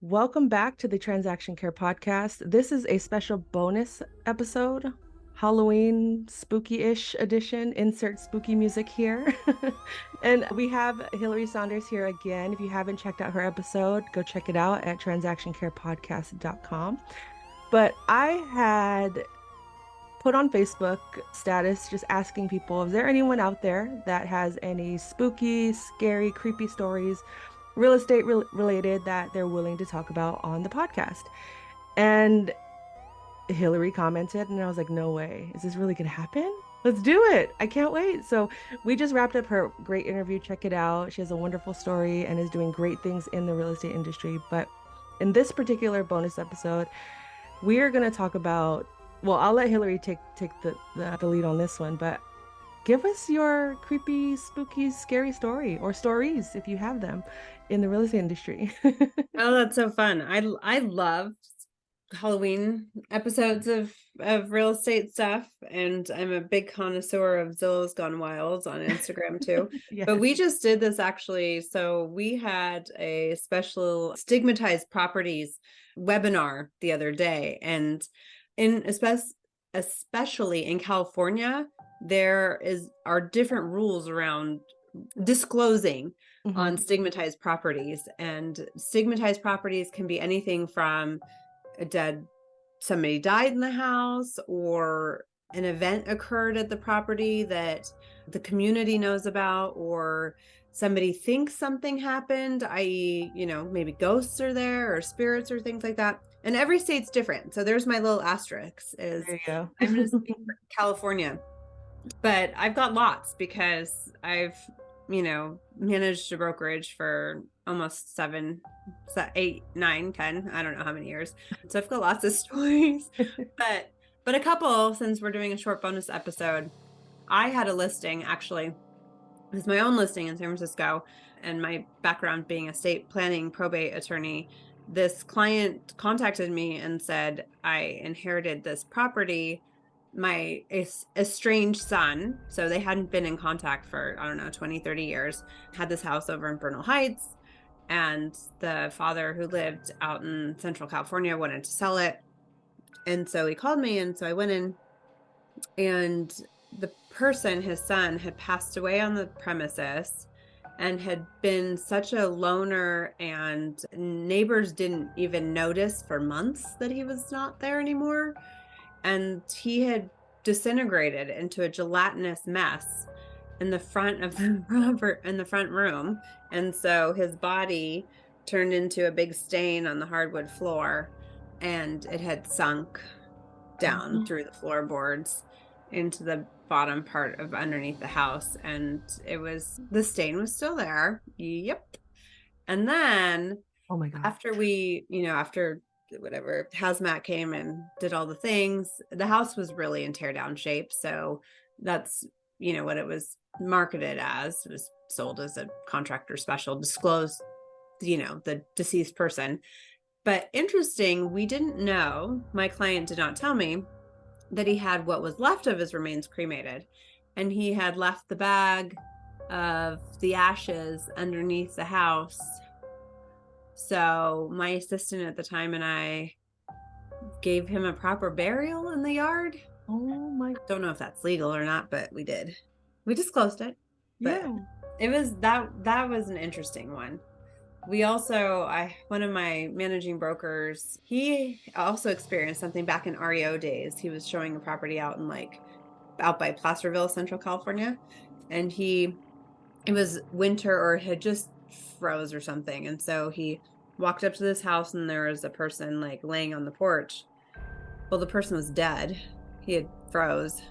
Welcome back to the Transaction Care Podcast. This is a special bonus episode, Halloween spooky-ish edition. Insert spooky music here. And we have Hilary Saunders here again. If you haven't checked out her episode, go check it out at transactioncarepodcast.com. But I had put on Facebook status just asking people, is there anyone out there that has any spooky, scary, creepy stories, real estate related, that they're willing to talk about on the podcast? And Hillary commented, and I was like, no way. Is this really gonna happen? Let's do it. I can't wait. So we just wrapped up her great interview. Check it out. She has a wonderful story and is doing great things in the real estate industry. But in this particular bonus episode, we are going to talk about, well, I'll let Hillary take the lead on this one, but give us your creepy, spooky, scary story, or stories if you have them, in the real estate industry. Oh, that's so fun. I love Halloween episodes of real estate stuff, and I'm a big connoisseur of Zillow's Gone Wild on Instagram too. Yes. But we just did this actually. So we had a special stigmatized properties webinar the other day, and especially in California, there are different rules around disclosing on stigmatized properties, and stigmatized properties can be anything from somebody died in the house, or an event occurred at the property that the community knows about, or somebody thinks something happened, i.e., maybe ghosts are there or spirits or things like that. And every state's different. So there's my little asterisk is There you go. I'm going to speak for California, but I've got lots because I've, managed a brokerage for almost 7, 8, 9, 10, I don't know how many years. So I've got lots of stories, but a couple, since we're doing a short bonus episode. I had a listing, actually. It was my own listing in San Francisco, and my background being a estate planning probate attorney. This client contacted me and said, I inherited this property. My estranged son, so they hadn't been in contact for, I don't know, 20, 30 years, had this house over in Bernal Heights, and the father, who lived out in Central California, wanted to sell it. And so he called me, and so I went in, and the person, his son, had passed away on the premises and had been such a loner, and neighbors didn't even notice for months that he was not there anymore. And he had disintegrated into a gelatinous mess in the front of the front room. And so his body turned into a big stain on the hardwood floor, and it had sunk down through the floorboards into the bottom part of underneath the house. And the stain was still there. Yep. And then, Oh my God. after whatever, hazmat came and did all the things, the house was really in tear down shape. So that's, what it was marketed as. It was sold as a contractor special, disclosed, the deceased person. But interesting, we didn't know, my client did not tell me, that he had what was left of his remains cremated. And he had left the bag of the ashes underneath the house. So my assistant at the time and I gave him a proper burial in the yard. Oh my. Don't know if that's legal or not, but we did. We disclosed it. But Yeah. it was that was an interesting one. We also, one of my managing brokers, he also experienced something back in REO days. He was showing a property out by Placerville, Central California, and it was winter, or it had just froze or something. And so he walked up to this house, and there was a person like laying on the porch. Well, the person was dead. He had froze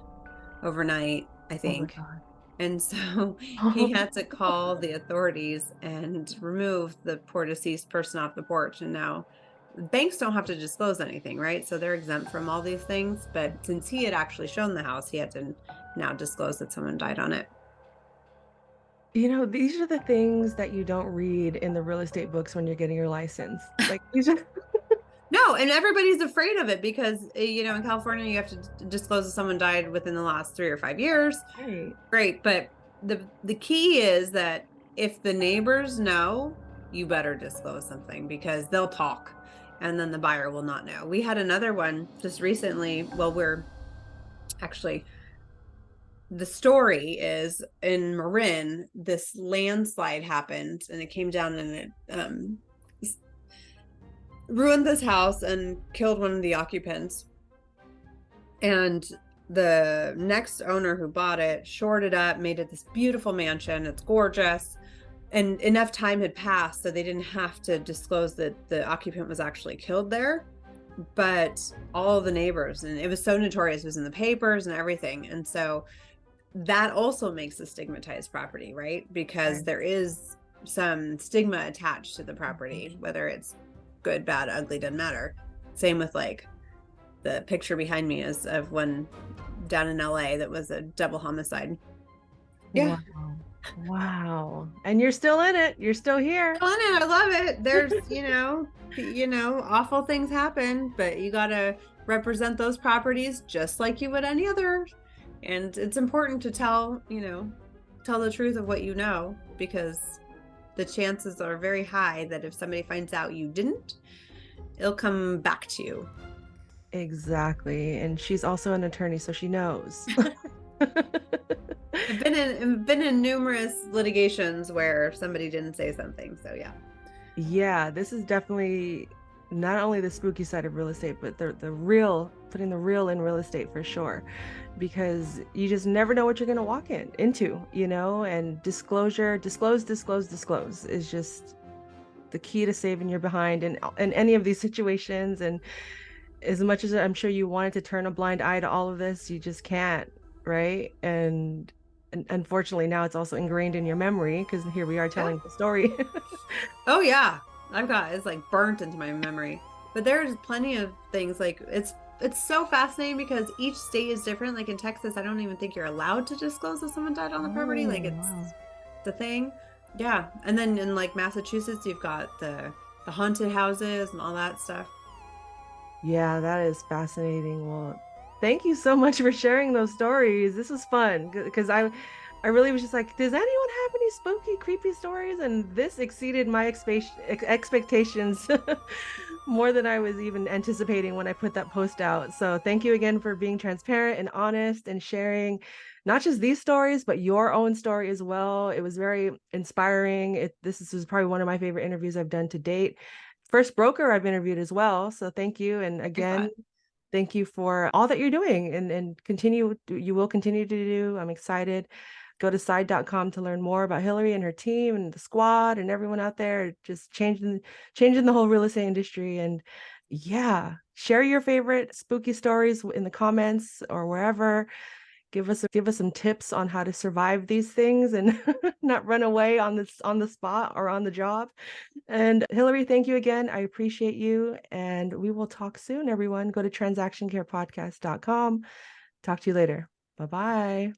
overnight, I think. Oh my God. And so he had to call the authorities and remove the poor deceased person off the porch. And now banks don't have to disclose anything, right? So they're exempt from all these things. But since he had actually shown the house, he had to now disclose that someone died on it. These are the things that you don't read in the real estate books when you're getting your license. Like, these are. No, and everybody's afraid of it because, in California, you have to disclose if someone died within the last 3 or 5 years. Right. Great. But the key is that if the neighbors know, you better disclose something, because they'll talk and then the buyer will not know. We had another one just recently. Well, the story is in Marin, this landslide happened and it came down and it ruined this house and killed one of the occupants. And the next owner who bought it shored it up, made it this beautiful mansion. It's gorgeous. And enough time had passed so they didn't have to disclose that the occupant was actually killed there. But all the neighbors, and it was so notorious, it was in the papers and everything. And so that also makes a stigmatized property, right? Because there is some stigma attached to the property, whether it's good, bad, ugly, doesn't matter. Same with like the picture behind me is of one down in LA that was a double homicide. Yeah. Wow. And you're still in it. You're still here. I love it. There's, awful things happen, but you got to represent those properties just like you would any other. And it's important to tell the truth of what you know, because the chances are very high that if somebody finds out you didn't, it'll come back to you. Exactly. And she's also an attorney, so she knows. I've been in numerous litigations where somebody didn't say something. So yeah, this is definitely not only the spooky side of real estate, but the real, putting the real in real estate for sure, because you just never know what you're going to walk into, and disclose is just the key to saving your behind in any of these situations. And as much as I'm sure you wanted to turn a blind eye to all of this, you just can't, right? And unfortunately now it's also ingrained in your memory, because here we are telling the story. Oh yeah, it's like burnt into my memory. But there's plenty of things, like it's so fascinating because each state is different. Like in Texas, I don't even think you're allowed to disclose if someone died on the property. Like it's the thing. Yeah. And then in like Massachusetts, you've got the haunted houses and all that stuff. Yeah, that is fascinating. Well, thank you so much for sharing those stories. This was fun because I really was just like, does anyone have any spooky, creepy stories? And this exceeded my expectations more than I was even anticipating when I put that post out. So thank you again for being transparent and honest and sharing not just these stories, but your own story as well. It was very inspiring. This is probably one of my favorite interviews I've done to date. First broker I've interviewed as well. So thank you. And again, thank you for all that you're doing and you will continue to do. I'm excited. Go to side.com to learn more about Hilary and her team and the squad and everyone out there just changing the whole real estate industry. And yeah, share your favorite spooky stories in the comments or wherever. Give us some tips on how to survive these things and not run away on the spot or on the job. And Hilary, thank you again. I appreciate you. And we will talk soon, everyone. Go to transactioncarepodcast.com. Talk to you later. Bye-bye.